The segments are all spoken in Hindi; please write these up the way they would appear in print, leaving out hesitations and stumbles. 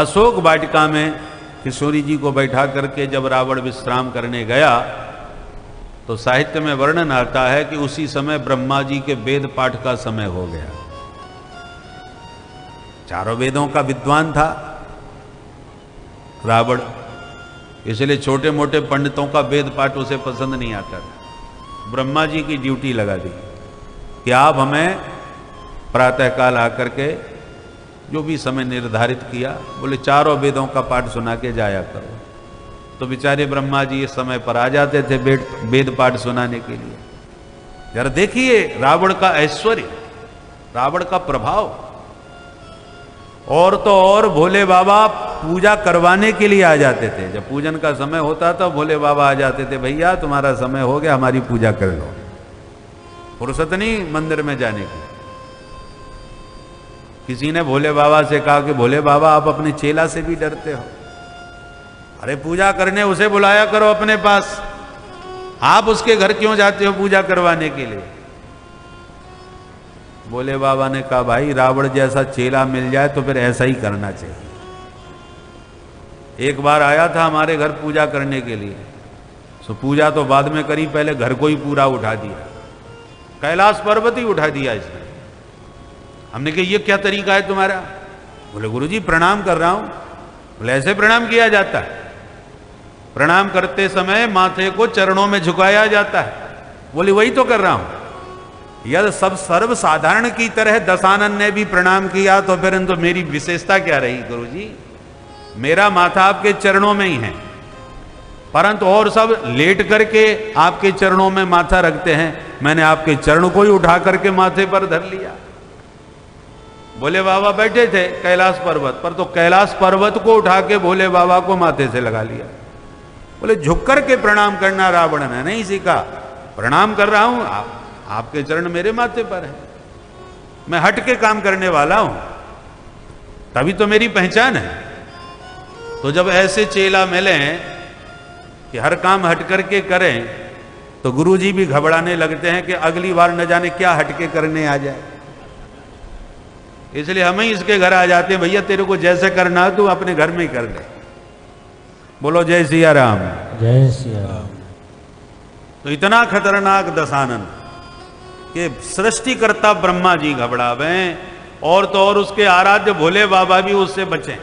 अशोक वाटिका में किशोरी जी को बैठा करके जब रावण विश्राम करने गया तो साहित्य में वर्णन आता है कि उसी समय ब्रह्मा जी के वेद पाठ का समय हो गया। चारों वेदों का विद्वान था रावण, इसलिए छोटे मोटे पंडितों का वेद पाठ उसे पसंद नहीं आता था। ब्रह्मा जी की ड्यूटी लगा दी कि आप हमें प्रातःकाल आकर के जो भी समय निर्धारित किया, बोले चारों वेदों का पाठ सुना के जाया करो। तो बेचारे ब्रह्मा जी इस समय पर आ जाते थे वेद पाठ सुनाने के लिए। जरा देखिए रावण का ऐश्वर्य, रावण का प्रभाव। और तो और भोले बाबा पूजा करवाने के लिए आ जाते थे। जब पूजन का समय होता था भोले बाबा आ जाते थे, भैया तुम्हारा समय हो गया, हमारी पूजा कर लो। फुर्सत नहीं मंदिर में जाने की। किसी ने भोले बाबा से कहा कि भोले बाबा आप अपने चेला से भी डरते हो, अरे पूजा करने उसे बुलाया करो अपने पास, आप उसके घर क्यों जाते हो पूजा करवाने के लिए। भोले बाबा ने कहा भाई रावण जैसा चेला मिल जाए तो फिर ऐसा ही करना चाहिए। एक बार आया था हमारे घर पूजा करने के लिए, सो पूजा तो बाद में करी, पहले घर को ही पूरा उठा दिया, कैलाश पर्वत ही उठा दिया इसने। हमने कहा ये क्या तरीका है तुम्हारा। बोले गुरुजी प्रणाम कर रहा हूं। बोले ऐसे प्रणाम किया जाता है? प्रणाम करते समय माथे को चरणों में झुकाया जाता है। बोले वही तो कर रहा हूं। यदि सब सर्वसाधारण की तरह दशानन ने भी प्रणाम किया तो फिर तो मेरी विशेषता क्या रही गुरुजी। मेरा माथा आपके चरणों में ही है, परंतु और सब लेट करके आपके चरणों में माथा रखते हैं, मैंने आपके चरण को ही उठा करके माथे पर धर लिया। भोले बाबा बैठे थे कैलाश पर्वत पर, तो कैलाश पर्वत को उठा के भोले बाबा को माथे से लगा लिया। बोले झुक करके प्रणाम करना रावण ने नहीं सीखा। प्रणाम कर रहा हूं, आपके चरण मेरे माथे पर है, मैं हट के काम करने वाला हूं, तभी तो मेरी पहचान है। तो जब ऐसे चेला मिले कि हर काम हट करके करें तो गुरुजी भी घबराने लगते हैं कि अगली बार न जाने क्या हटके करने आ जाए। इसलिए हम ही इसके घर आ जाते हैं, भैया तेरे को जैसे करना है तू अपने घर में ही कर ले। बोलो जय सिया राम। जय सिया राम। तो इतना खतरनाक दशानन कि सृष्टिकर्ता ब्रह्मा जी घबरावे और तो और उसके आराध्य भोले बाबा भी उससे बचें।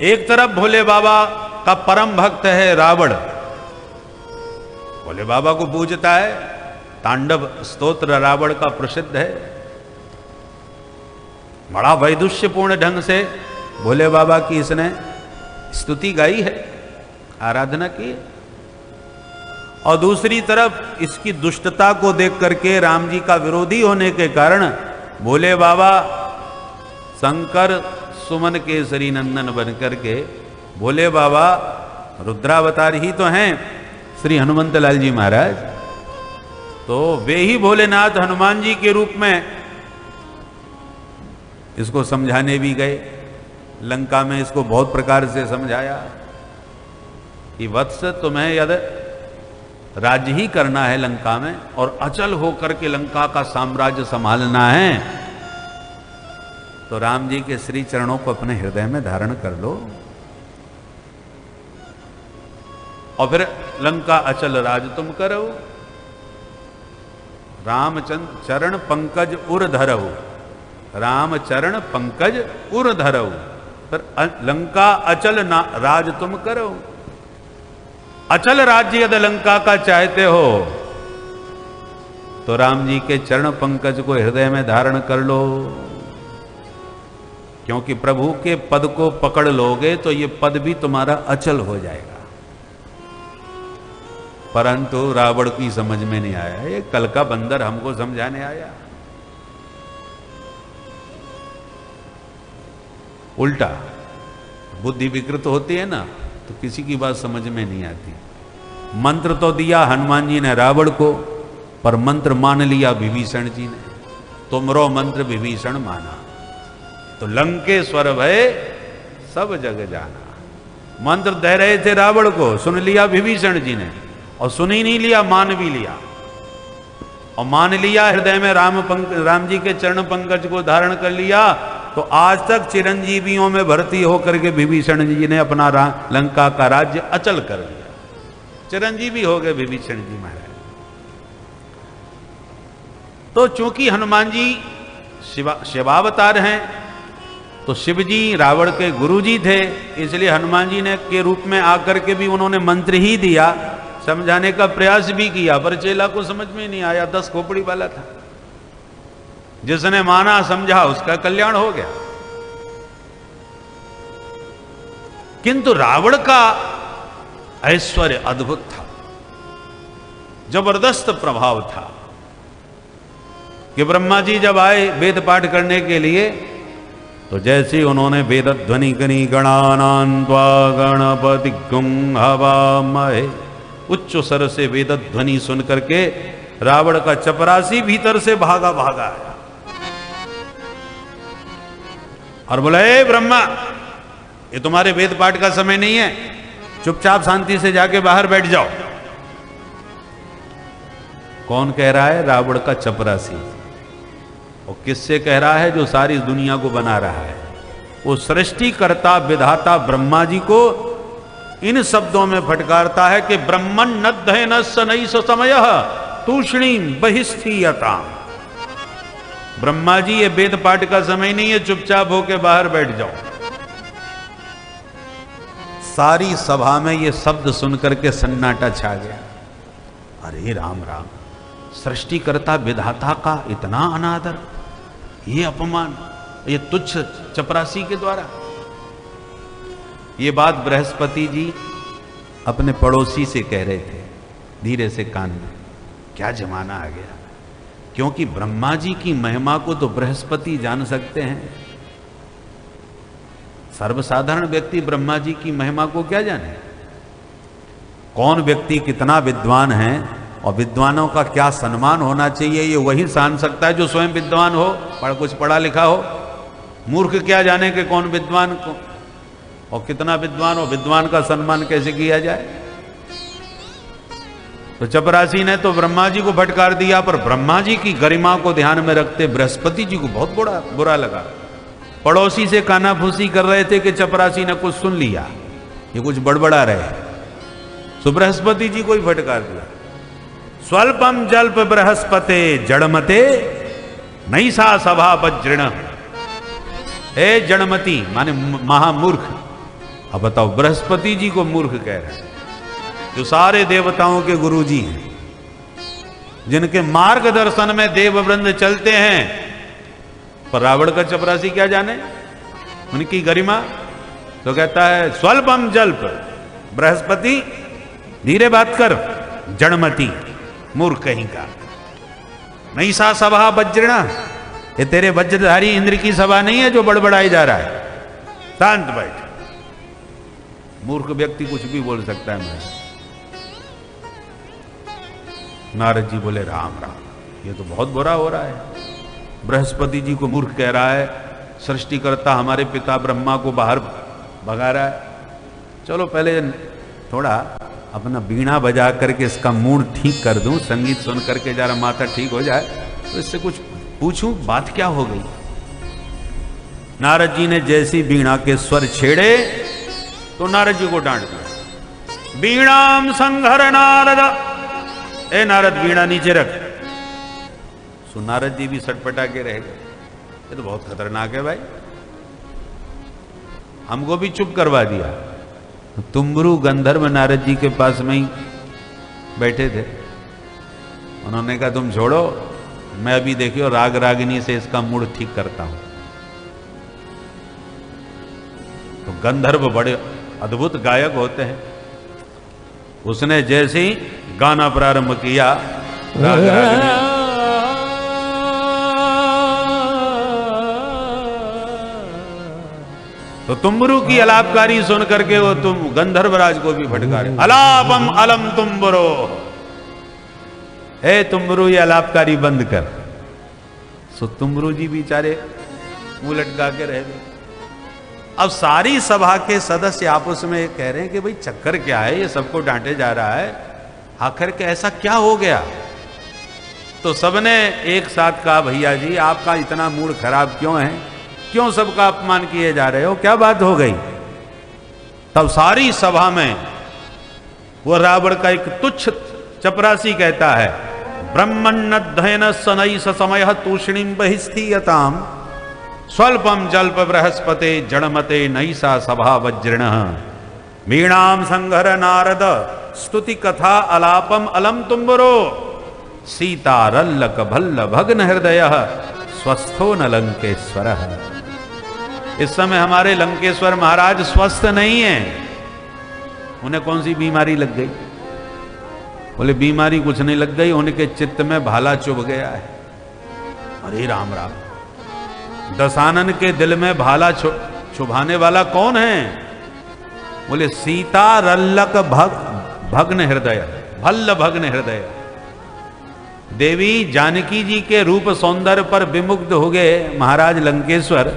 एक तरफ भोले बाबा का परम भक्त है रावण, भोले बाबा को पूजता है, तांडव स्तोत्र रावण का प्रसिद्ध है, बड़ा वैदुष्यपूर्ण ढंग से भोले बाबा की इसने स्तुति गाई है, आराधना की। और दूसरी तरफ इसकी दुष्टता को देख करके राम जी का विरोधी होने के कारण भोले बाबा शंकर सुमन केसरी नंदन बन करके, भोले बाबा रुद्रावतार ही तो हैं श्री हनुमंत लाल जी महाराज, तो वे ही भोलेनाथ हनुमान जी के रूप में इसको समझाने भी गए। लंका में इसको बहुत प्रकार से समझाया कि वत्स तुम्हें यदि राज्य ही करना है लंका में और अचल होकर के लंका का साम्राज्य संभालना है तो राम जी के श्री चरणों को अपने हृदय में धारण कर लो और फिर लंका अचल राज तुम करो। रामचंद्र चरण पंकज उर धरऊ, राम चरण पंकज उर धरऊ, फिर लंका अचल राज तुम करो। अचल राज्य यदि लंका का चाहते हो तो राम जी के चरण पंकज को हृदय में धारण कर लो, क्योंकि प्रभु के पद को पकड़ लोगे तो ये पद भी तुम्हारा अचल हो जाएगा। परंतु रावण की समझ में नहीं आया, ये कल का बंदर हमको समझाने आया। उल्टा बुद्धि विकृत होती है ना तो किसी की बात समझ में नहीं आती। मंत्र तो दिया हनुमान जी ने रावण को, पर मंत्र मान लिया विभीषण जी ने। तुमरो मंत्र विभीषण माना, तो लंकेश्वर भय सब जग जाना। मंत्र दे रहे थे रावण को, सुन लिया विभीषण जी ने, और सुन ही नहीं लिया मान भी लिया। और मान लिया हृदय में राम जी के चरण पंकज को धारण कर लिया, तो आज तक चिरंजीवियों में भर्ती होकर के विभीषण जी ने अपना लंका का राज्य अचल कर लिया। चिरंजीवी हो गए विभीषण जी महाराज। तो चूंकि हनुमान जी शिवावतार हैं, तो शिव जी रावण के गुरु जी थे, इसलिए हनुमान जी ने के रूप में आकर के भी उन्होंने मंत्र ही दिया, समझाने का प्रयास भी किया, पर चेला को समझ में नहीं आया, 10 खोपड़ी वाला था। जिसने माना समझा उसका कल्याण हो गया। किंतु रावण का ऐश्वर्य अद्भुत था, जबरदस्त प्रभाव था कि ब्रह्मा जी जब आए वेद पाठ करने के लिए, तो जैसे उन्होंने वेद ध्वनि करी गणानां त्वा गणपति गुं हवामहे, उच्च स्वर से वेद ध्वनि सुन करके रावण का चपरासी भीतर से भागा भागा है और बोला, ए ब्रह्मा, ये तुम्हारे वेद पाठ का समय नहीं है, चुपचाप शांति से जाके बाहर बैठ जाओ। कौन कह रहा है? रावण का चपरासी। और किससे कह रहा है? जो सारी दुनिया को बना रहा है, वो सृष्टिकर्ता विधाता ब्रह्मा जी को इन शब्दों में फटकारता है कि ब्रह्मन नद्धयन सनई समय तूष्णी बहिस्थीयता। ब्रह्मा जी, ये वेद पाठ का समय नहीं है, चुपचाप होके बाहर बैठ जाओ। सारी सभा में ये शब्द सुनकर के सन्नाटा छा गया। अरे राम राम, सृष्टिकर्ता विधाता का इतना अनादर, ये अपमान, ये तुच्छ चपरासी के द्वारा। ये बात बृहस्पति जी अपने पड़ोसी से कह रहे थे धीरे से कान में। क्या जमाना आ गया, क्योंकि ब्रह्मा जी की महिमा को तो बृहस्पति जान सकते हैं, सर्वसाधारण व्यक्ति ब्रह्मा जी की महिमा को क्या जाने। कौन व्यक्ति कितना विद्वान है और विद्वानों का क्या सम्मान होना चाहिए, ये वही जान सकता है जो स्वयं विद्वान हो, कुछ पढ़ा लिखा हो। मूर्ख क्या जाने कि कौन विद्वान को और कितना विद्वान हो, विद्वान का सम्मान कैसे किया जाए। तो चपरासी ने तो ब्रह्मा जी को फटकार दिया, पर ब्रह्मा जी की गरिमा को ध्यान में रखते बृहस्पति जी को बहुत बुरा लगा। पड़ोसी से कानाफूसी कर रहे थे कि चपरासी ने कुछ सुन लिया, ये कुछ बड़बड़ा रहे, तो बृहस्पति जी को ही फटकार दिया। स्वल्पम जल्प बृहस्पते जड़मते नहीं सा सभा वज्रण। हे जड़मती माने महामूर्ख। अब बताओ, बृहस्पति जी को मूर्ख कह रहे हैं, जो सारे देवताओं के गुरु जी हैं, जिनके मार्गदर्शन में देववृंद चलते हैं, पर रावण का चपरासी क्या जाने उनकी गरिमा। तो कहता है स्वल्पम जल्प, बृहस्पति धीरे बात कर, जड़मती मूर्ख कहीं का। नहीं सा सभा वज्रणा, ये तेरे वज्रधारी इंद्र की सभा नहीं है जो बड़बड़ाई जा रहा है, शांत बैठ। मूर्ख व्यक्ति कुछ भी बोल सकता है। मैं नारद जी बोले राम राम, ये तो बहुत बुरा हो रहा है। बृहस्पति जी को मूर्ख कह रहा है, सृष्टिकर्ता हमारे पिता ब्रह्मा को बाहर भगा रहा है। चलो पहले थोड़ा अपना बीणा बजा करके इसका मूड ठीक कर दूं, संगीत सुन करके जरा माथा ठीक हो जाए, तो इससे कुछ पूछूं बात क्या हो गई। नारद जी ने जैसी बीणा के स्वर छेड़े तो नारद जी को डांट दिया। बीणाम संघर नारद, ए नारद बीणा नीचे रख। सो नारद जी भी सटपटा के रह गए, ये तो बहुत खतरनाक है भाई, हमको भी चुप करवा दिया। तुम्बरु गंधर्व नारद जी के पास में ही बैठे थे। उन्होंने कहा तुम छोड़ो, मैं अभी देखियो राग रागिनी से इसका मूड ठीक करता हूं। तो गंधर्व बड़े अद्भुत गायक होते हैं। उसने जैसे ही गाना प्रारंभ किया, राग रागिनी तो तुम्बरू की अलापकारी सुन करके वो तुम गंधर्वराज को भी फटकारे, अलापम अलम तुम्बरो, हे तुम्बरू ये अलापकारी बंद कर। सो तुम्बरू जी बेचारे मुंह लटका के रह गए। अब सारी सभा के सदस्य आपस में कह रहे हैं कि भाई चक्कर क्या है, ये सबको डांटे जा रहा है, आखिर के ऐसा क्या हो गया। तो सबने एक साथ कहा, भैया जी आपका इतना मूड खराब क्यों है, क्यों सबका अपमान किए जा रहे हो, क्या बात हो गई। तब सारी सभा में वो रावण का एक तुच्छ चपरासी कहता है, ब्रह्मण्यध्ययन सनई समय तूषणीम बहिस्थीयताम स्वल्पम जल्प बृहस्पते जड़मते नैसा सभा वज्रिण वीणाम संघर नारद स्तुति कथा अलापम अलम तुम्बरो सीता रल्लक भल्ल भग्न हृदय स्वस्थो न लंकेश्वर। इस समय हमारे लंकेश्वर महाराज स्वस्थ नहीं है। उन्हें कौन सी बीमारी लग गई? बोले बीमारी कुछ नहीं लग गई, उनके चित्त में भाला चुभ गया है। अरे राम राम, दशानन के दिल में भाला चुभाने वाला कौन है? बोले सीता रल्लक भग्न हृदय, भल्ल भग्न हृदय। देवी जानकी जी के रूप सौंदर्य पर विमुग्ध हो गए महाराज लंकेश्वर।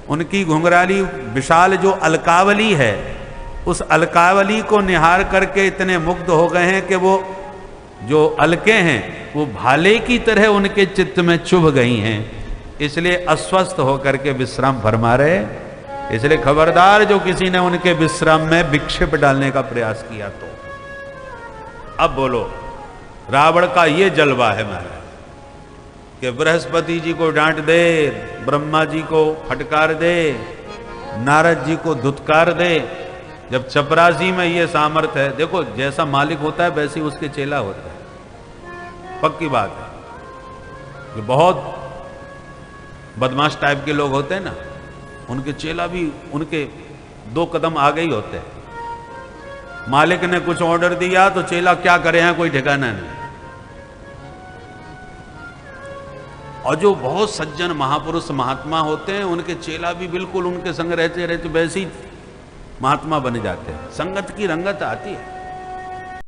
उनकी घुंघराली विशाल जो अलकावली है, उस अलकावली को निहार करके इतने मुग्ध हो गए हैं कि वो जो अलके हैं वो भाले की तरह उनके चित्त में चुभ गई हैं। इसलिए अस्वस्थ होकर के विश्राम फरमा रहे। इसलिए खबरदार जो किसी ने उनके विश्राम में विक्षेप डालने का प्रयास किया तो। अब बोलो, रावण का ये जलवा है महाराज कि बृहस्पति जी को डांट दे, ब्रह्मा जी को फटकार दे, नारद जी को धुतकार दे। जब चपरासी में ये सामर्थ्य है, देखो जैसा मालिक होता है वैसे ही उसके चेला होता है, पक्की बात है। जो बहुत बदमाश टाइप के लोग होते हैं ना, उनके चेला भी उनके 2 कदम आगे ही होते हैं। मालिक ने कुछ ऑर्डर दिया तो चेला क्या करे हैं कोई ठिकाना नहीं। और जो बहुत सज्जन महापुरुष महात्मा होते हैं, उनके चेला भी बिल्कुल उनके संग रहते रहते वैसे ही महात्मा बन जाते हैं। संगत की रंगत आती है।